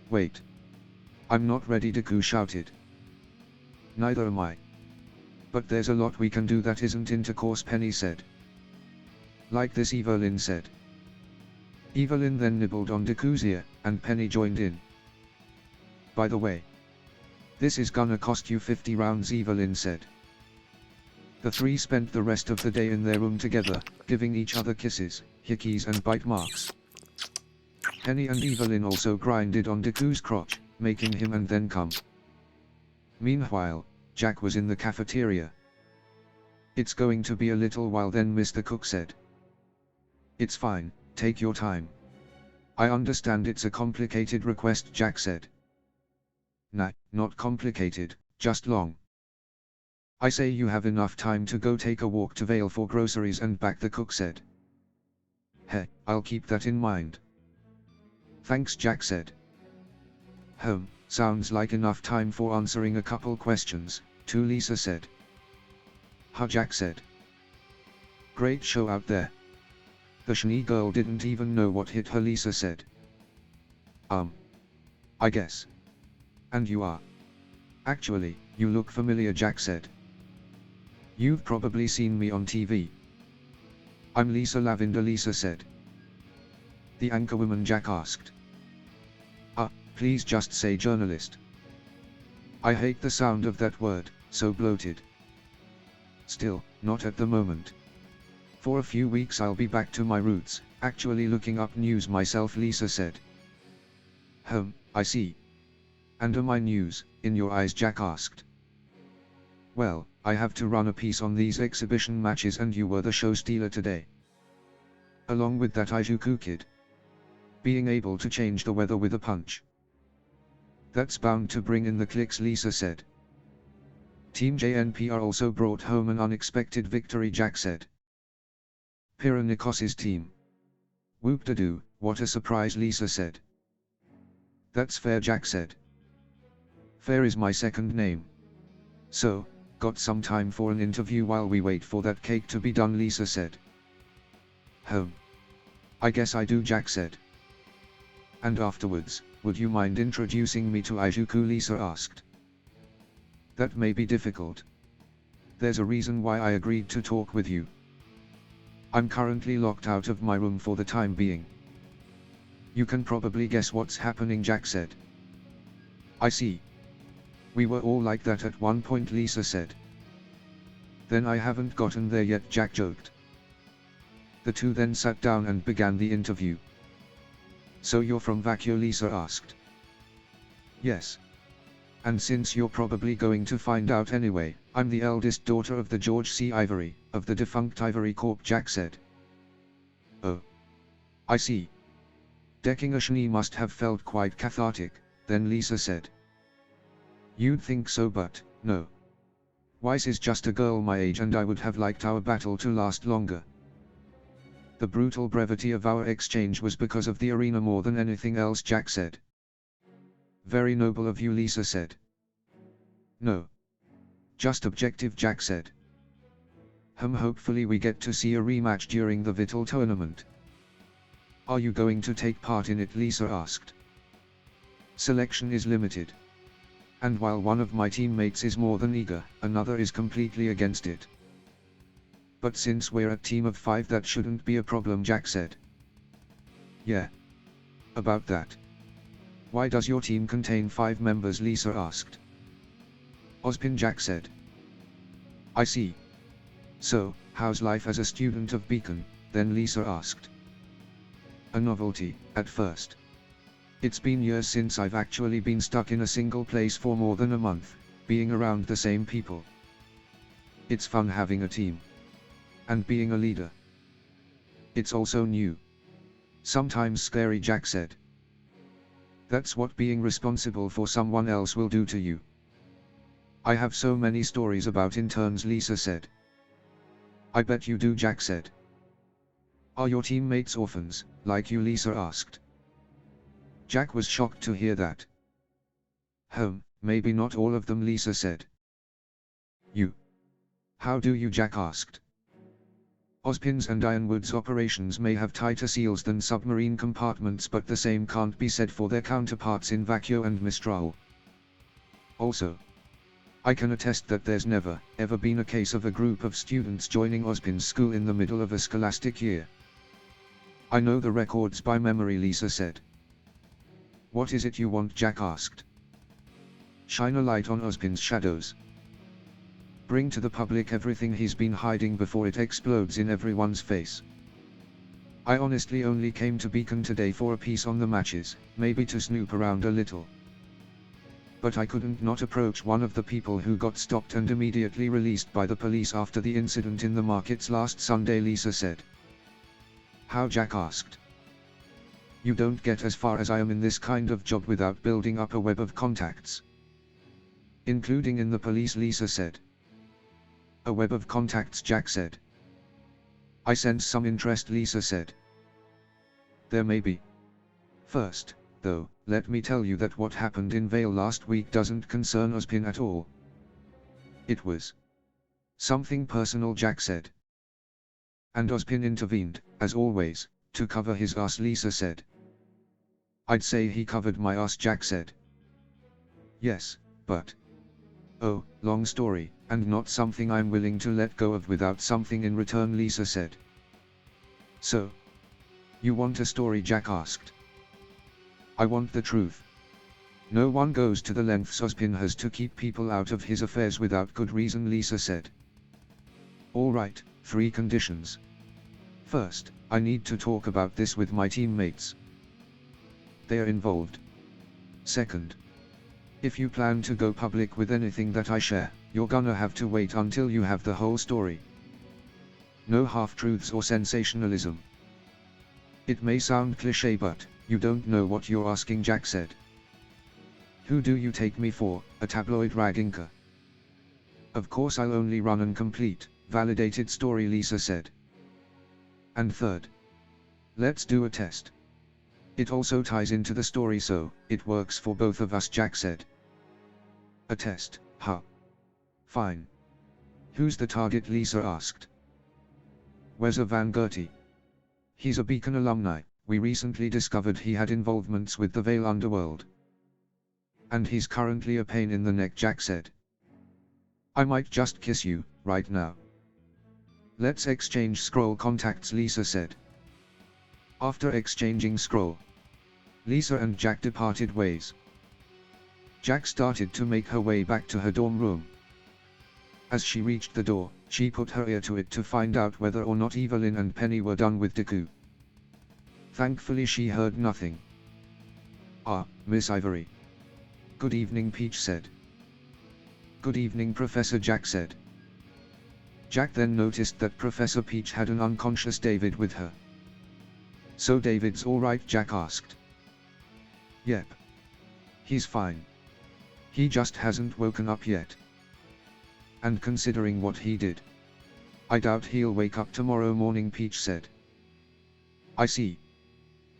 Wait. I'm not ready, Deku shouted. Neither am I. But there's a lot we can do that isn't intercourse, Penny said. Like this, Evelyn said. Evelyn then nibbled on Deku's ear, and Penny joined in. By the way. This is gonna cost you 50 rounds, Evelyn said. The three spent the rest of the day in their room together, giving each other kisses, hickeys and bite marks. Penny and Evelyn also grinded on Deku's crotch, making him and then come. Meanwhile, Jack was in the cafeteria. It's going to be a little while then, Mr. Cook said. It's fine, take your time. I understand it's a complicated request, Jack said. Nah, not complicated, just long. I say you have enough time to go take a walk to Vale for groceries and back, the cook said. Heh, I'll keep that in mind. Thanks, Jack said. Sounds like enough time for answering a couple questions, too, Lisa said. Ha, Jack said. Great show out there. The Schnee girl didn't even know what hit her, Lisa said. I guess. And you are. Actually, you look familiar, Jack said. You've probably seen me on TV. I'm Lisa Lavender, Lisa said. The anchorwoman, Jack asked. Please just say journalist. I hate the sound of that word, so bloated. Still, not at the moment. For a few weeks I'll be back to my roots, actually looking up news myself, Lisa said. I see. And am I news, in your eyes, Jack asked. Well, I have to run a piece on these exhibition matches and you were the show stealer today. Along with that Ijuku kid. Being able to change the weather with a punch. That's bound to bring in the clicks, Lisa said. Team JNPR also brought home an unexpected victory, Jack said. Pyranikos's team. Whoop-de-doo, what a surprise, Lisa said. That's fair, Jack said. Fair is my second name. So, got some time for an interview while we wait for that cake to be done, Lisa said. I guess I do, Jack said. And afterwards, would you mind introducing me to Ijuku, Lisa asked. That may be difficult. There's a reason why I agreed to talk with you. I'm currently locked out of my room for the time being. You can probably guess what's happening, Jack said. I see. We were all like that at one point, Lisa said. Then I haven't gotten there yet, Jack joked. The two then sat down and began the interview. So you're from Vakio, Lisa asked. Yes. And since you're probably going to find out anyway, I'm the eldest daughter of the George C. Ivory, of the defunct Ivory Corp, Jack said. Oh. I see. Decking a shni must have felt quite cathartic, then Lisa said. You'd think so, but, no. Weiss is just a girl my age and I would have liked our battle to last longer. The brutal brevity of our exchange was because of the arena more than anything else, Jack said. Very noble of you, Lisa said. No. Just objective, Jack said. Hopefully we get to see a rematch during the Vittle tournament. Are you going to take part in it, Lisa asked. Selection is limited. And while one of my teammates is more than eager, another is completely against it. But since we're a team of 5, that shouldn't be a problem, Jack said. Yeah. About that. Why does your team contain 5 members, Lisa asked. Ozpin, Jack said. I see. So, how's life as a student of Beacon, then Lisa asked. A novelty, at first. It's been years since I've actually been stuck in a single place for more than a month, being around the same people. It's fun having a team. And being a leader. It's also new. Sometimes scary, Jack said. That's what being responsible for someone else will do to you. I have so many stories about interns, Lisa said. I bet you do, Jack said. Are your teammates orphans, like you, Lisa asked. Jack was shocked to hear that. Maybe not all of them, Lisa said. You. How do you, Jack asked. Ozpin's and Ironwood's operations may have tighter seals than submarine compartments, but the same can't be said for their counterparts in Vakio and Mistral. Also, I can attest that there's never, ever been a case of a group of students joining Ozpin's school in the middle of a scholastic year. I know the records by memory, Lisa said. What is it you want, Jack asked. Shine a light on Ozpin's shadows. Bring to the public everything he's been hiding before it explodes in everyone's face. I honestly only came to Beacon today for a piece on the matches, maybe to snoop around a little. But I couldn't not approach one of the people who got stopped and immediately released by the police after the incident in the markets last Sunday, Lisa said. How, Jack asked. You don't get as far as I am in this kind of job without building up a web of contacts. Including in the police, Lisa said. A web of contacts, Jack said. I sense some interest, Lisa said. There may be. First, though, let me tell you that what happened in Vale last week doesn't concern Ozpin at all. It was something personal, Jack said. And Ozpin intervened, as always, to cover his ass, Lisa said. I'd say he covered my ass, Jack said. Yes, but... Oh, long story, and not something I'm willing to let go of without something in return, Lisa said. So, you want a story? Jack asked. I want the truth. No one goes to the lengths Ozpin has to keep people out of his affairs without good reason, Lisa said. Alright, 3 conditions. First, I need to talk about this with my teammates. They are involved. Second, if you plan to go public with anything that I share, you're gonna have to wait until you have the whole story. No half-truths or sensationalism. It may sound cliché, but you don't know what you're asking, Jack said. Who do you take me for, a tabloid rag inker? Of course I'll only run and complete, validated story, Lisa said. And third, let's do a test. It also ties into the story, so it works for both of us, Jack said. A test, huh? Fine. Who's the target? Lisa asked. Where's Van Gertie? He's a Beacon alumni. We recently discovered he had involvements with the Veil Underworld. And he's currently a pain in the neck, Jack said. I might just kiss you, right now. Let's exchange scroll contacts, Lisa said. After exchanging scroll, Lisa and Jack departed ways. Jack started to make her way back to her dorm room. As she reached the door, she put her ear to it to find out whether or not Evelyn and Penny were done with Deku. Thankfully she heard nothing. Ah, Miss Ivory. Good evening, Peach said. Good evening, Professor, Jack said. Jack then noticed that Professor Peach had an unconscious David with her. So David's alright? Jack asked. Yep. He's fine. He just hasn't woken up yet. And considering what he did, I doubt he'll wake up tomorrow morning, Peach said. I see.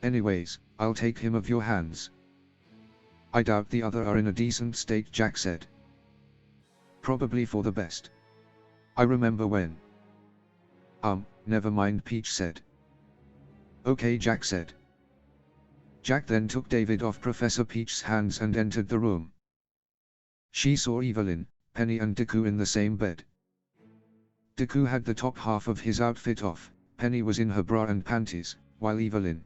Anyways, I'll take him off your hands. I doubt the other are in a decent state, Jack said. Probably for the best. I remember when. Never mind, Peach said. Okay, Jack said. Jack then took David off Professor Peach's hands and entered the room. She saw Evelyn, Penny and Deku in the same bed. Deku had the top half of his outfit off, Penny was in her bra and panties, while Evelyn,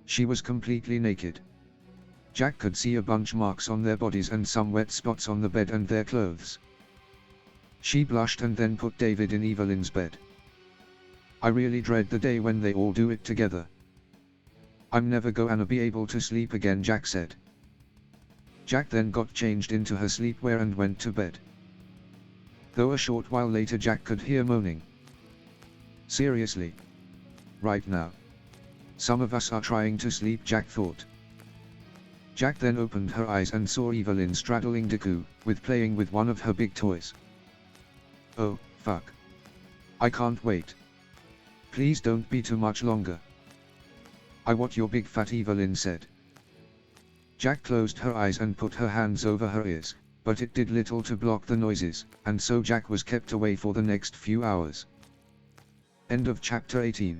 she was completely naked. Jack could see a bunch marks on their bodies and some wet spots on the bed and their clothes. She blushed and then put David in Evelyn's bed. I really dread the day when they all do it together. I'm never gonna be able to sleep again, Jack said. Jack then got changed into her sleepwear and went to bed. Though a short while later Jack could hear moaning. Seriously? Right now? Some of us are trying to sleep, Jack thought. Jack then opened her eyes and saw Evelyn straddling Deku, playing with one of her big toys. Oh, fuck. I can't wait. Please don't be too much longer. I want your big fat, Evelyn said. Jack closed her eyes and put her hands over her ears, but it did little to block the noises, and so Jack was kept away for the next few hours. End of chapter 18.